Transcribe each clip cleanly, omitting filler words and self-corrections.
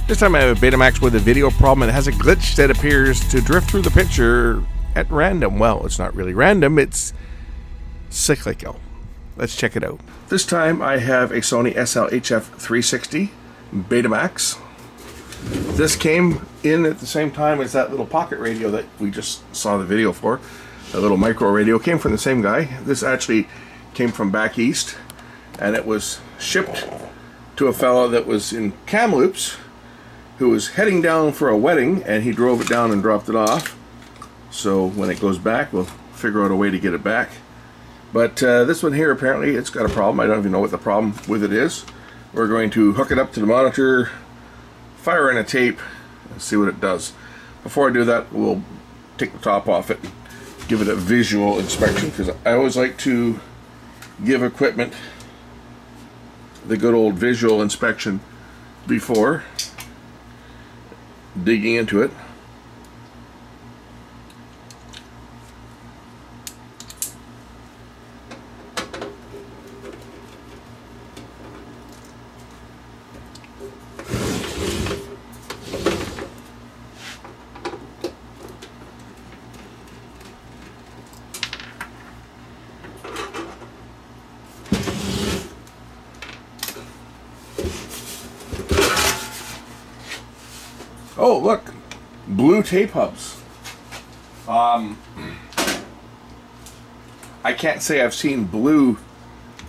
This time I have a Betamax with a video problem and it has a glitch that appears to drift through the picture at random. Well, it's not really random, it's cyclical. Let's check it out. This time I have a Sony SLHF360 Betamax. This came in at the same time as that little pocket radio that we just saw the video for. The little micro radio came from the same guy. This actually came from back east, and it was shipped to a fellow that was in Kamloops who was heading down for a wedding, and he drove it down and dropped it off. So when it goes back, we'll figure out a way to get it back. But this one here, apparently it's got a problem. I don't even know what the problem with it is. We're going to hook it up to the monitor, fire in a tape, and see what it does. Before I do that, we'll take the top off it and give it a visual inspection, because I always like to give equipment the good old visual inspection before digging into it. Oh, look, blue tape hubs. I can't say I've seen blue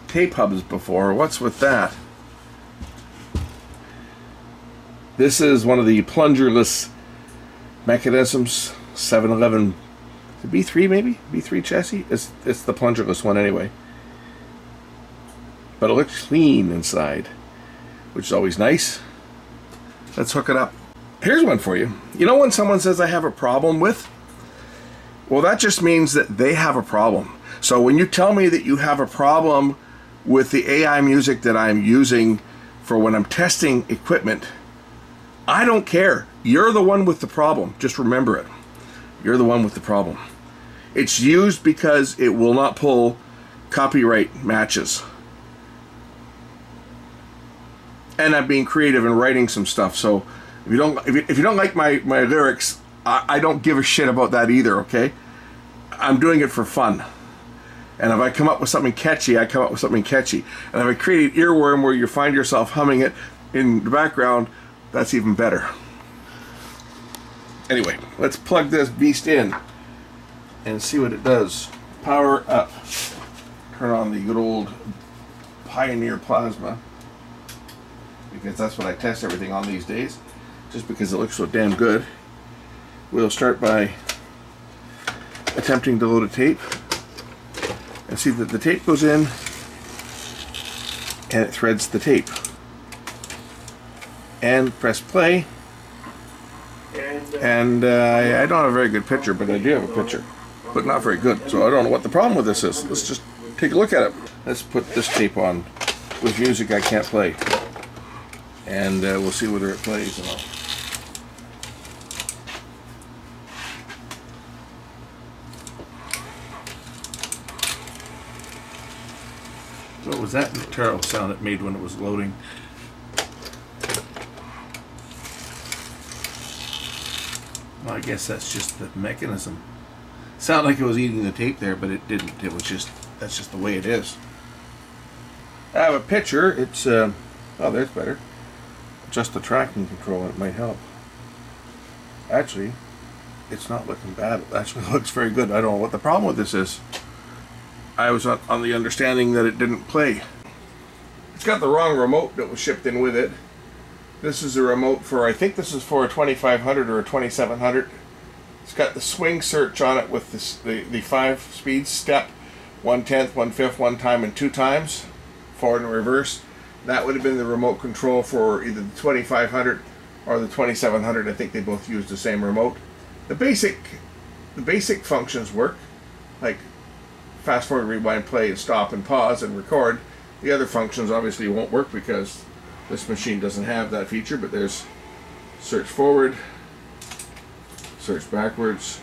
tape hubs before. What's with that? This is one of the plungerless mechanisms, 711, B3 maybe? B3 chassis? It's the plungerless one anyway. But it looks clean inside, which is always nice. Let's hook it up. Here's one for you. You know when someone says I have a problem with? Well, that just means that they have a problem. So when you tell me that you have a problem with the AI music that I'm using for when I'm testing equipment, I don't care. You're the one with the problem. Just remember it. You're the one with the problem. It's used because it will not pull copyright matches. And I'm being creative and writing some stuff, so if you don't like my lyrics, I don't give a shit about that either, okay? I'm doing it for fun. And if I come up with something catchy, I come up with something catchy. And if I create an earworm where you find yourself humming it in the background, that's even better. Anyway, let's plug this beast in and see what it does. Power up. Turn on the good old Pioneer Plasma, because that's what I test everything on these days, just because it looks so damn good. We'll start by attempting to load a tape and see that the tape goes in and it threads the tape. And press play. And I don't have a very good picture, but I do have a picture, but not very good. So I don't know what the problem with this is. Let's just take a look at it. Let's put this tape on with music I can't play, and we'll see whether it plays or not. What was that terrible sound it made when it was loading? Well, I guess that's just the mechanism. Sounded like it was eating the tape there, but it didn't. It was just, that's just the way it is. I have a picture. It's oh, there's better. Just the tracking control, and it might help. Actually, it's not looking bad. It actually looks very good. I don't know what the problem with this is. I was on the understanding that it didn't play. It's got the wrong remote that was shipped in with it. This is a remote for, I think this is for a 2500 or a 2700. It's got the swing search on it with this, the 5 speed step, 1/10, 1/5, 1 time and 2 times, forward and reverse. That would have been the remote control for either the 2500 or the 2700. I think they both use the same remote. The basic functions work, like fast forward, rewind, play, and stop and pause and record. The other functions obviously won't work because this machine doesn't have that feature, but there's search forward, search backwards,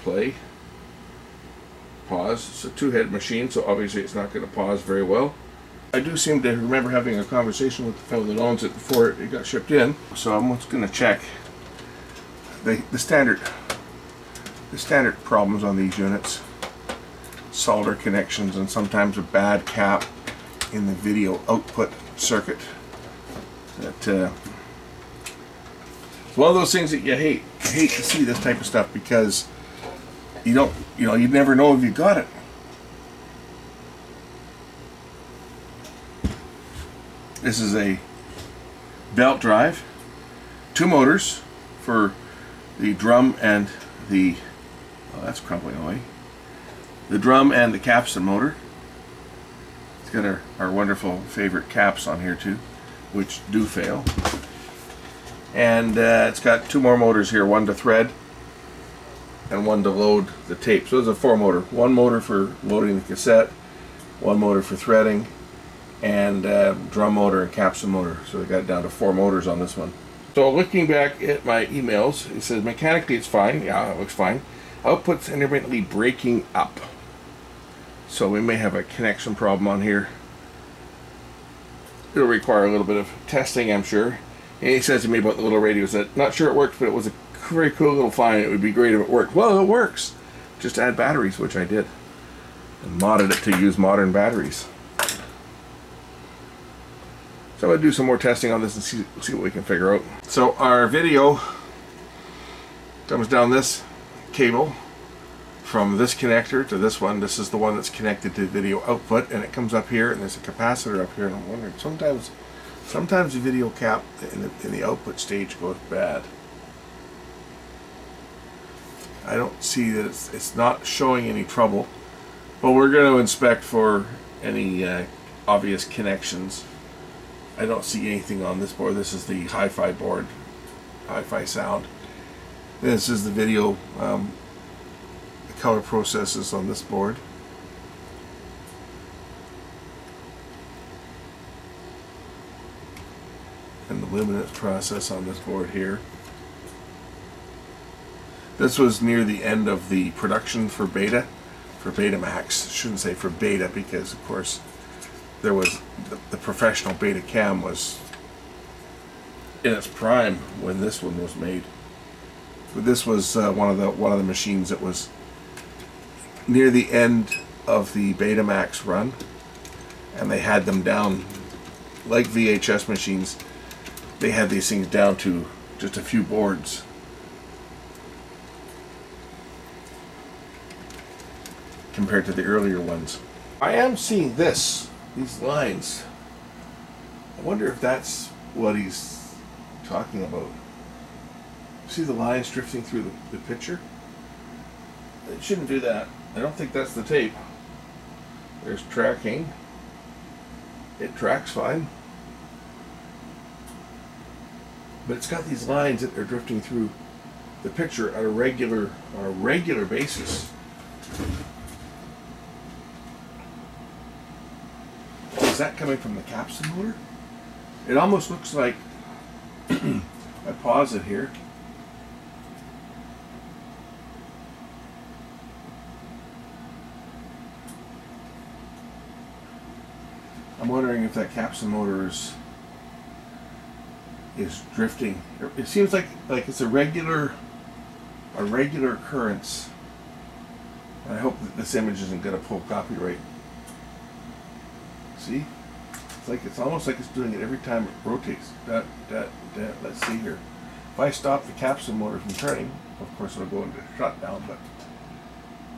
play, pause. It's a 2-head machine, so obviously it's not going to pause very well. I do seem to remember having a conversation with the fellow that owns it before it got shipped in. So I'm just going to check the standard problems on these units. Solder connections and sometimes a bad cap in the video output circuit. That it's one of those things that you hate. You hate to see this type of stuff because you never know if you got it. This is a belt drive, 2 motors for the drum and the, oh, that's crumbling away. The drum and the capstan motor. It's got our wonderful favorite caps on here too, which do fail. And it's got 2 more motors here, one to thread and one to load the tape. So it's a 4 motor. 1 motor for loading the cassette, 1 motor for threading, and drum motor and capstan motor. So we got it down to 4 motors on this one. So looking back at my emails, it says mechanically it's fine. Yeah, it looks fine. Output's intermittently breaking up. So we may have a connection problem on here. It'll require a little bit of testing, I'm sure. And he says to me about the little radios that, not sure it works, but it was a very cool little find. It would be great if it worked. Well, it works. Just add batteries, which I did. And modded it to use modern batteries. So I'm going to do some more testing on this and see what we can figure out. So our video comes down this cable from this connector to this one. This is the one that's connected to video output, and it comes up here, and there's a capacitor up here, and I'm wondering, sometimes the video cap in the output stage goes bad. I don't see that it's not showing any trouble, but we're going to inspect for any obvious connections. I don't see anything on this board. This is the hi-fi board, hi-fi sound. This is the video, the color processes on this board. And the luminance process on this board here. This was near the end of the production for Betamax. Shouldn't say for beta, because of course there was the professional beta cam was in its prime when this one was made. But this was one of the machines that was near the end of the Betamax run, and they had them down like VHS machines. They had these things down to just a few boards. Compared to the earlier ones. I am seeing these lines. I wonder if that's what he's talking about. See the lines drifting through the picture? It shouldn't do that. I don't think that's the tape. There's tracking. It tracks fine. But it's got these lines that are drifting through the picture on a regular basis. Is that coming from the capstan motor? It almost looks like I pause it here. I'm wondering if that capstan motor is drifting. It seems like it's a regular occurrence. And I hope that this image isn't going to pull copyright. See? It's almost like it's doing it every time it rotates. Let's see here. If I stop the capstan motor from turning, of course it'll go into shutdown, but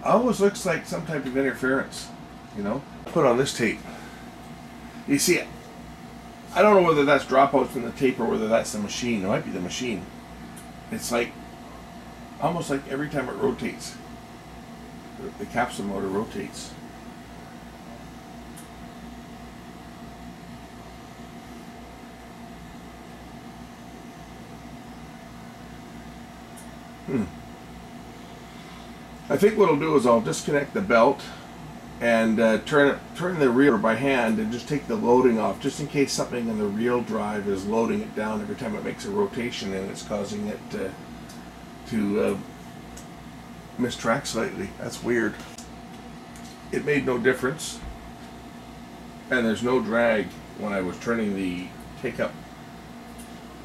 it almost looks like some type of interference, you know? Put on this tape. You see it. I don't know whether that's dropouts from the tape or whether that's the machine. It might be the machine. It's almost like every time it rotates, the capstan motor rotates. I think what I'll do is I'll disconnect the belt and turn the reel by hand and just take the loading off, just in case something in the reel drive is loading it down every time it makes a rotation and it's causing it to mistrack slightly. That's weird. It made no difference. and there's no drag when I was turning the take-up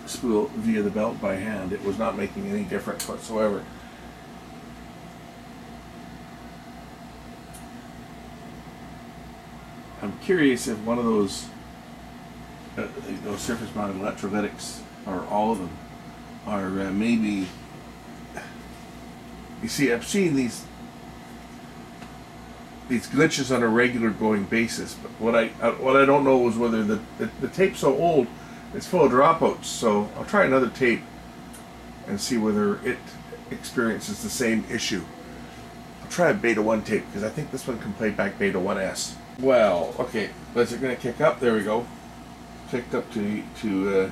spool via the belt by hand. It was not making any difference whatsoever. I'm curious if one of those surface-mounted electrolytics, or all of them, are maybe. You see, I've seen these glitches on a regular going basis, but what I don't know is whether the tape's so old it's full of dropouts. So I'll try another tape and see whether it experiences the same issue. I'll try a Beta 1 tape because I think this one can play back Beta 1S. Well, okay, is it going to kick up? There we go. Kicked up to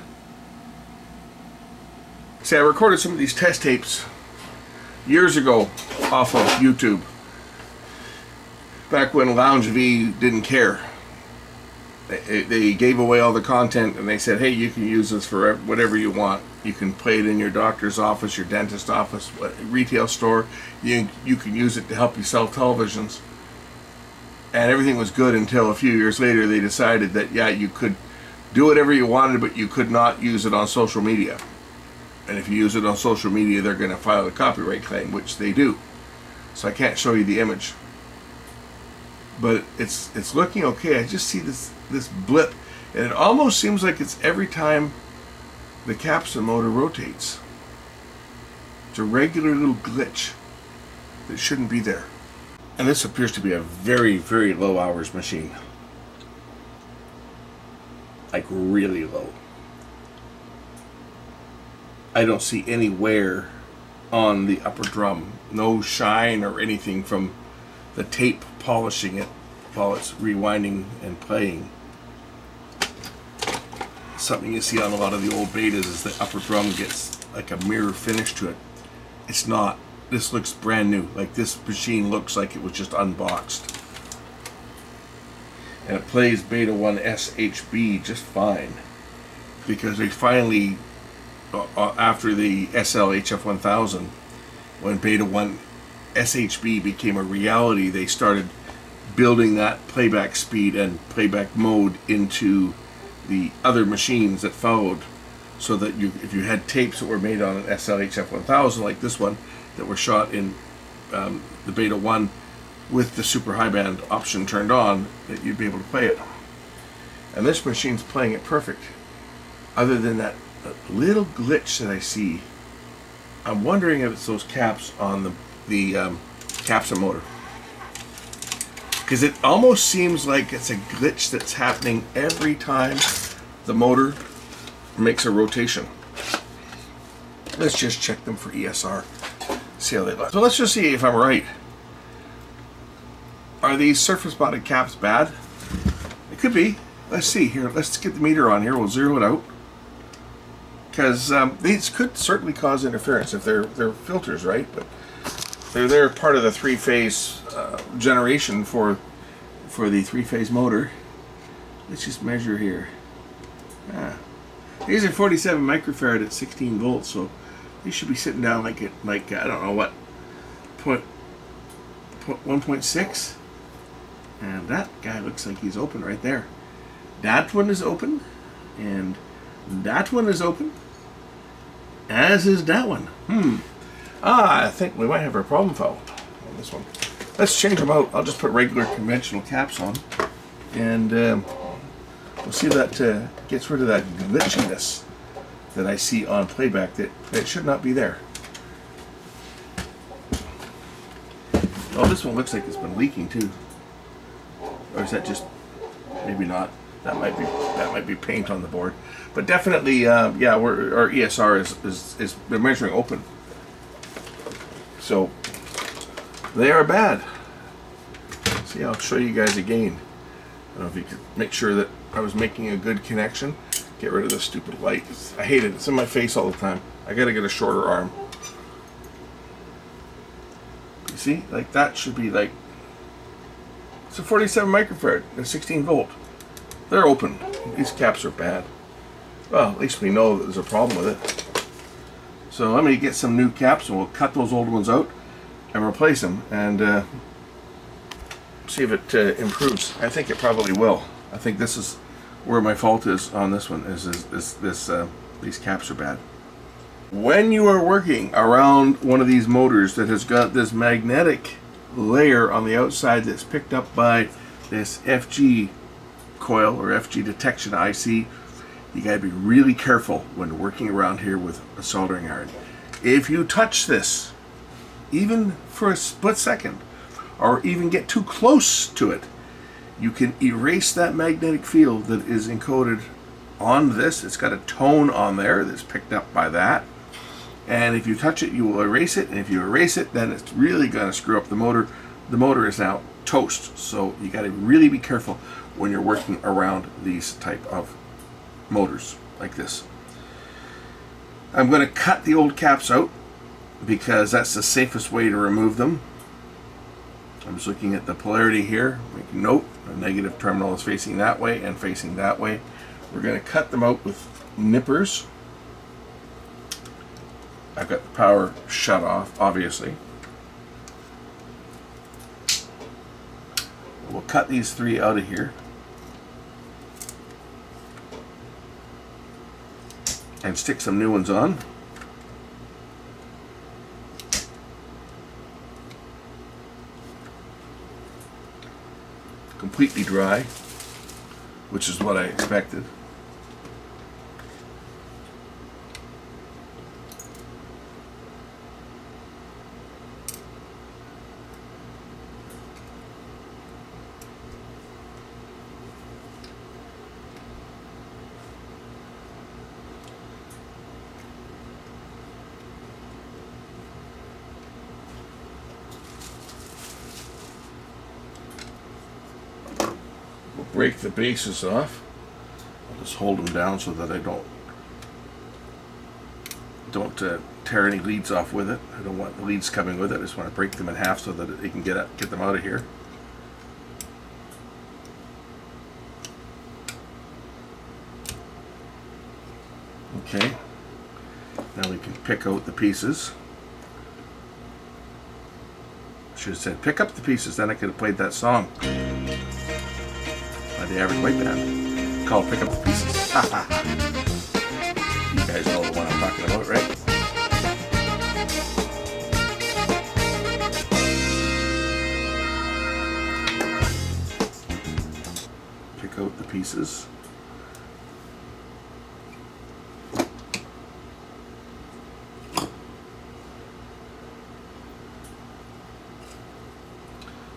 See, I recorded some of these test tapes years ago off of YouTube, back when Lounge V didn't care. They gave away all the content and they said, hey, you can use this for whatever you want. You can play it in your doctor's office, your dentist office, retail store. You can use it to help you sell televisions. And everything was good until a few years later they decided that, yeah, you could do whatever you wanted, but you could not use it on social media. And if you use it on social media, they're going to file a copyright claim, which they do. So I can't show you the image. But it's looking okay. I just see this blip, and it almost seems like it's every time the capstan motor rotates. It's a regular little glitch that shouldn't be there. And this appears to be a very, very low hours machine. Like really low. I don't see any wear on the upper drum. No shine or anything from the tape polishing it while it's rewinding and playing. Something you see on a lot of the old betas is the upper drum gets like a mirror finish to it. It's not. This looks brand new. Like this machine looks like it was just unboxed. And it plays Beta 1 SHB just fine. Because they finally, after the SLHF360, when Beta 1 SHB became a reality, they started building that playback speed and playback mode into the other machines that followed, so that if you had tapes that were made on an SLHF360 like this one that were shot in the Beta 1 with the super high band option turned on, that you'd be able to play it. And this machine's playing it perfect. Other than that little glitch that I see, I'm wondering if it's those caps on the capstan motor. Because it almost seems like it's a glitch that's happening every time the motor makes a rotation. Let's just check them for ESR. See how they look. So let's just see if I'm right. Are these surface mounted caps bad? It could be. Let's see here. Let's get the meter on here. We'll zero it out. Because these could certainly cause interference if they're filters, right? But they're part of the three-phase generation for the three-phase motor. Let's just measure here. These are 47 microfarad at 16 volts, so these should be sitting down like I don't know what, 1.6. And that guy looks like he's open right there. That one is open, and that one is open, as is that one. I think we might have a problem foul on this one. Let's change them out. I'll just put regular conventional caps on, and we'll see if that gets rid of that glitchiness that I see on playback that should not be there. Oh, this one looks like it's been leaking too. Or is that just, maybe not. That might be paint on the board. But definitely, yeah, our ESR is they're measuring open. So they are bad. See, I'll show you guys again. I don't know if you could make sure that I was making a good connection. Get rid of this stupid light. I hate it. It's in my face all the time. I gotta get a shorter arm. You see, like that should be like, it's a 47 microfarad, a 16 volt. They're open. These caps are bad. Well, at least we know that there's a problem with it. So let me get some new caps and we'll cut those old ones out and replace them and see if it improves. I think it probably will. I think this is where my fault is on this one. These caps are bad. When you are working around one of these motors that has got this magnetic layer on the outside that's picked up by this FG coil or FG detection IC, you got to be really careful when working around here with a soldering iron. If you touch this, even for a split second, or even get too close to it, you can erase that magnetic field that is encoded on this. It's got a tone on there that's picked up by that. And if you touch it, you will erase it. And if you erase it, then it's really going to screw up the motor. The motor is now toast. So you got to really be careful when you're working around these type of motors like this. I'm going to cut the old caps out because that's the safest way to remove them. I'm just looking at the polarity here. Make note, the negative terminal is facing that way and facing that way. We're going to cut them out with nippers. I've got the power shut off, obviously. We'll cut these three out of here. And stick some new ones on. Completely dry, which is what I expected. Break the bases off. I'll just hold them down so that I don't tear any leads off with it. I don't want the leads coming with it. I just want to break them in half so that it can get them out of here. Okay. Now we can pick out the pieces. I should have said pick up the pieces, then I could have played that song. The average white band called Pick Up the Pieces. You guys know the one I'm talking about, right? Pick out the pieces.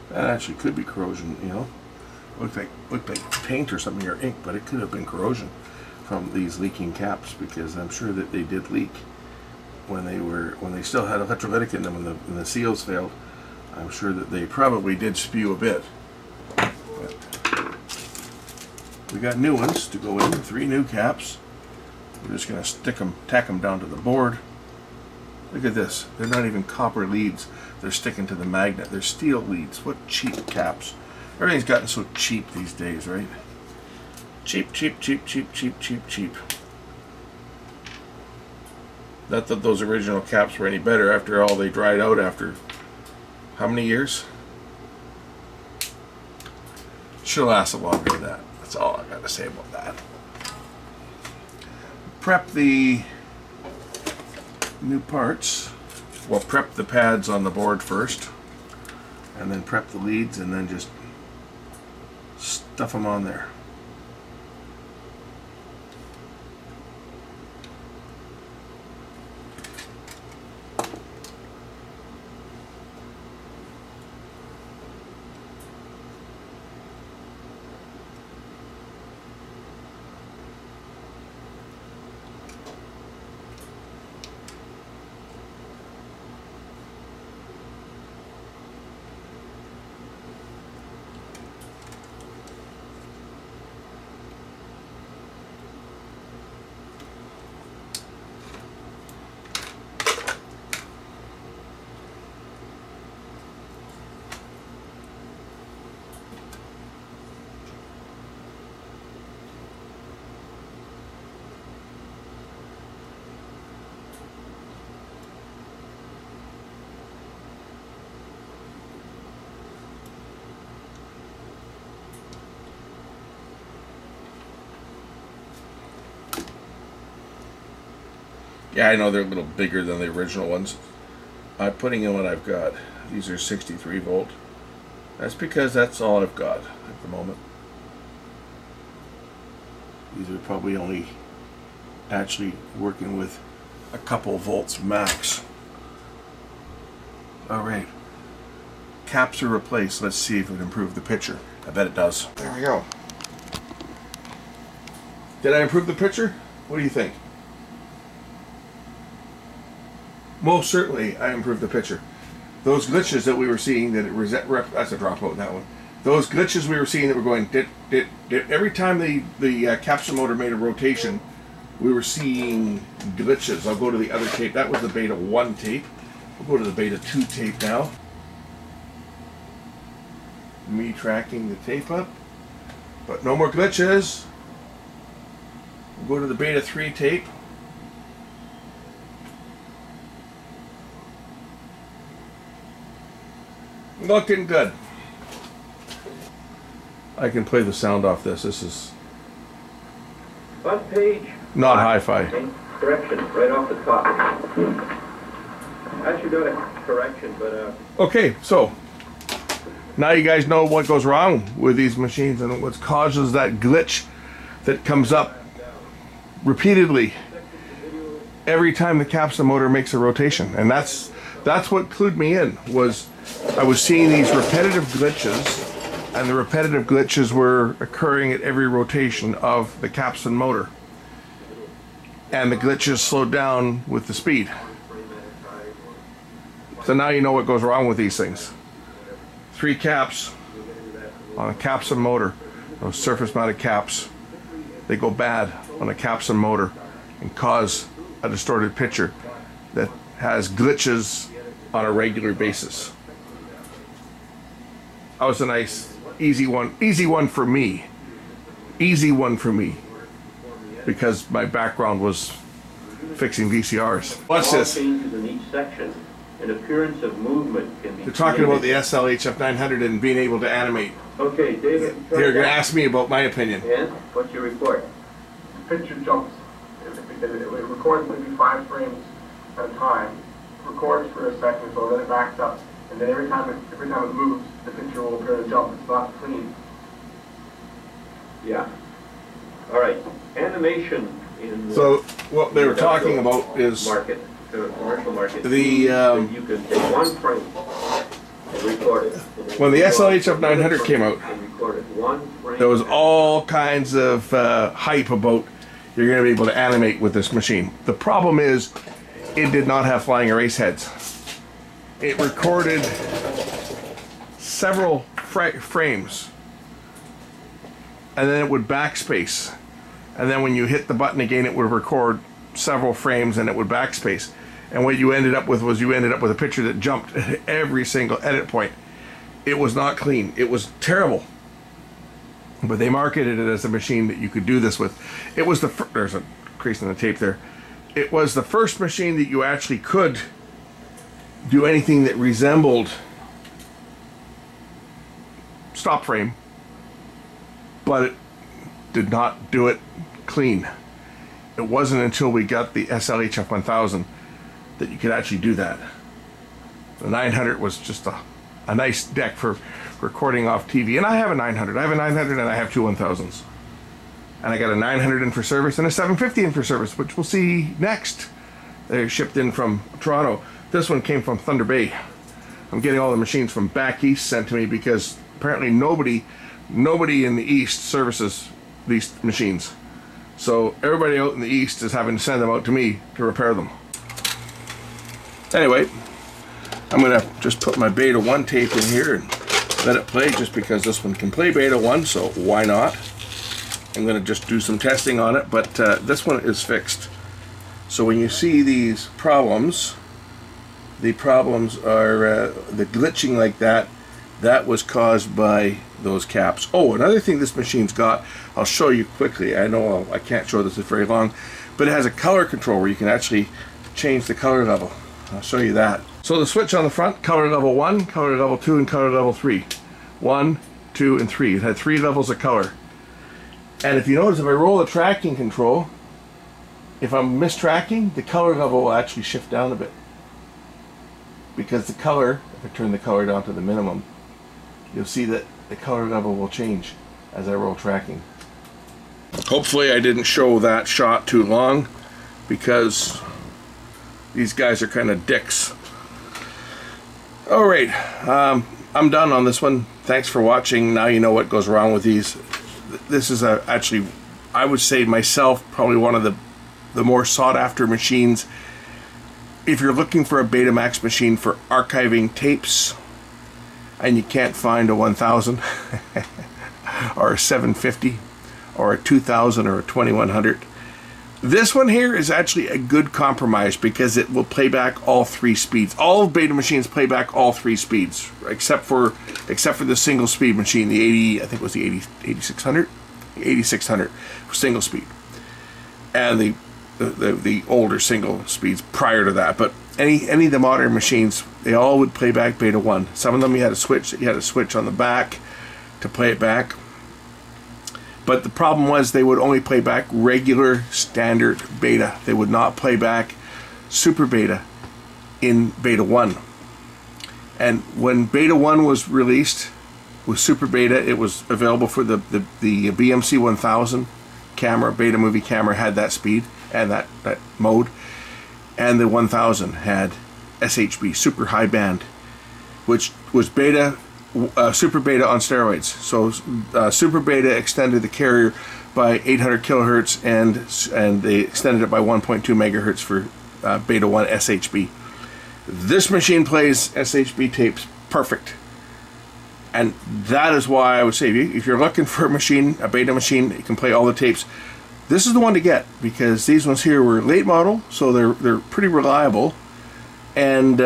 That actually could be corrosion, you know. Looked like paint or something, or ink, but it could have been corrosion from these leaking caps, because I'm sure that they did leak when they still had electrolytic in them, when the seals failed. I'm sure that they probably did spew a bit. But we got new ones to go in, 3 new caps. We're just going to tack them down to the board. Look at this. They're not even copper leads. They're sticking to the magnet. They're steel leads. What cheap caps. Everything's gotten so cheap these days, right? Cheap, cheap, cheap, cheap, cheap, cheap, cheap. Not that those original caps were any better. After all, they dried out after how many years? Should last longer than that. That's all I got to say about that. Prep the new parts. Well, prep the pads on the board first, and then prep the leads, and then just stuff them on there. Yeah, I know they're a little bigger than the original ones. I'm putting in what I've got. These are 63 volt. That's because that's all I've got at the moment. These are probably only actually working with a couple volts max. Alright. Caps are replaced. Let's see if it improved the picture. I bet it does. There we go. Did I improve the picture? What do you think? Most certainly I improved the picture. Those glitches that we were seeing, that's a dropout, that one. Those glitches we were seeing that were going dit, dit, dit. Every time the capsule motor made a rotation, we were seeing glitches. I'll go to the other tape. That was the beta 1 tape. We'll go to the beta 2 tape now. Me tracking the tape up. But no more glitches. We'll go to the beta 3 tape. Looking good. I can play the sound off this. This is Front page. not hi-fi. Correction, right off the top. Actually got a correction, but Okay, so now you guys know what goes wrong with these machines and what causes that glitch that comes up repeatedly every time the capsule motor makes a rotation. And that's what clued me in, was I was seeing these repetitive glitches, and the repetitive glitches were occurring at every rotation of the capstan motor. And the glitches slowed down with the speed. So now you know what goes wrong with these things. 3 caps on a capstan motor, those surface mounted caps, they go bad on a capstan motor and cause a distorted picture that has glitches on a regular basis. That was a nice, easy one for me. Easy one for me. Because my background was fixing VCRs. What's this? changes in each section. An appearance of movement can be. They're talking about the SLHF360 and being able to animate. Okay, David. They're going to ask me about my opinion. And what's your report? The picture jumps. It records maybe 5 frames at a time. Records for a second or so, then it backs up, and then every time it moves, the picture will appear to jump. It's not clean. Yeah. All right. Animation in the So what they were talking about is market, the commercial market. the you can take 1 frame and record it. when the SLHF360 came out, And record it 1 frame. there was all kinds of hype about you're going to be able to animate with this machine. The problem is it did not have flying erase heads. It recorded several frames, and then it would backspace, and then when you hit the button again it would record several frames and it would backspace, and what you ended up with was a picture that jumped at every single edit point. It was not clean. It was terrible. But they marketed it as a machine that you could do this with. It was there's a crease in the tape there. It was the first machine that you actually could do anything that resembled stop frame, but it did not do it clean. It wasn't until we got the SLHF1000 that you could actually do that. The 900 was just a nice deck for recording off TV, and I have a 900. I have a 900 and I have 2 1000s. And I got a 900 in for service and a 750 in for service, which we'll see next. They're shipped in from Toronto. This one came from Thunder Bay. I'm getting all the machines from back east sent to me because apparently nobody in the east services these machines. So everybody out in the east is having to send them out to me to repair them. Anyway, I'm gonna just put my beta 1 tape in here and let it play, just because this one can play beta 1, so why not? I'm going to just do some testing on it, but this one is fixed. So when you see these problems, the problems are the glitching like that. That was caused by those caps. Oh, another thing this machine's got, I'll show you quickly. I know I can't show this, it's very long, but it has a color control where you can actually change the color level. I'll show you that. So the switch on the front, color level 1, color level 2, and color level 3. 1, 2, and 3. It had 3 levels of color. And if you notice, if I roll the tracking control, if I'm mistracking, the color level will actually shift down a bit. Because the color, if I turn the color down to the minimum, you'll see that the color level will change as I roll tracking. Hopefully I didn't show that shot too long, because these guys are kind of dicks. Alright, I'm done on this one. Thanks for watching. Now you know what goes wrong with these. This is actually, I would say myself, probably one of the more sought after machines. If you're looking for a Betamax machine for archiving tapes and you can't find a 1000 or a 750 or a 2000 or a 2100, this one here is actually a good compromise because it will play back all 3 speeds. All Beta machines play back all 3 speeds, except for the single speed machine, the 80, I think it was the 8600 single speed, and the older single speeds prior to that. But any of the modern machines, they all would play back Beta 1. Some of them you had a switch on the back to play it back. But the problem was they would only play back regular standard Beta. They would not play back Super Beta in Beta 1. And when Beta 1 was released with Super Beta, it was available for the BMC 1000 camera. Beta movie camera had that speed and that mode. And the 1000 had SHB, super high band, which was Beta, Super Beta on steroids. So Super Beta extended the carrier by 800 kilohertz, and they extended it by 1.2 megahertz for Beta 1 SHB. This machine plays SHB tapes perfect, and that is why I would say if you're looking for a machine, a Beta machine that can play all the tapes, this is the one to get, because these ones here were late model, so they're pretty reliable, and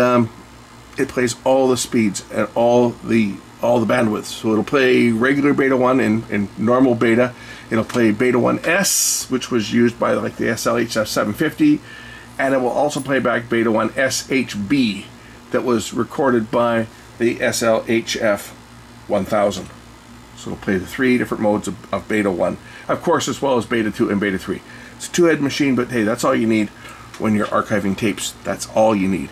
it plays all the speeds and all the bandwidths. So it'll play regular Beta 1 in normal Beta. It'll play Beta 1S, which was used by like the SLHF360, and it will also play back Beta 1 SHB that was recorded by the SLHF 1000. So it'll play the 3 different modes of Beta 1, of course, as well as Beta 2 and Beta 3. It's a 2-head machine, but hey, that's all you need when you're archiving tapes. That's all you need.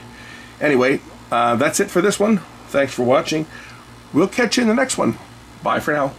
Anyway, that's it for this one. Thanks for watching. We'll catch you in the next one. Bye for now.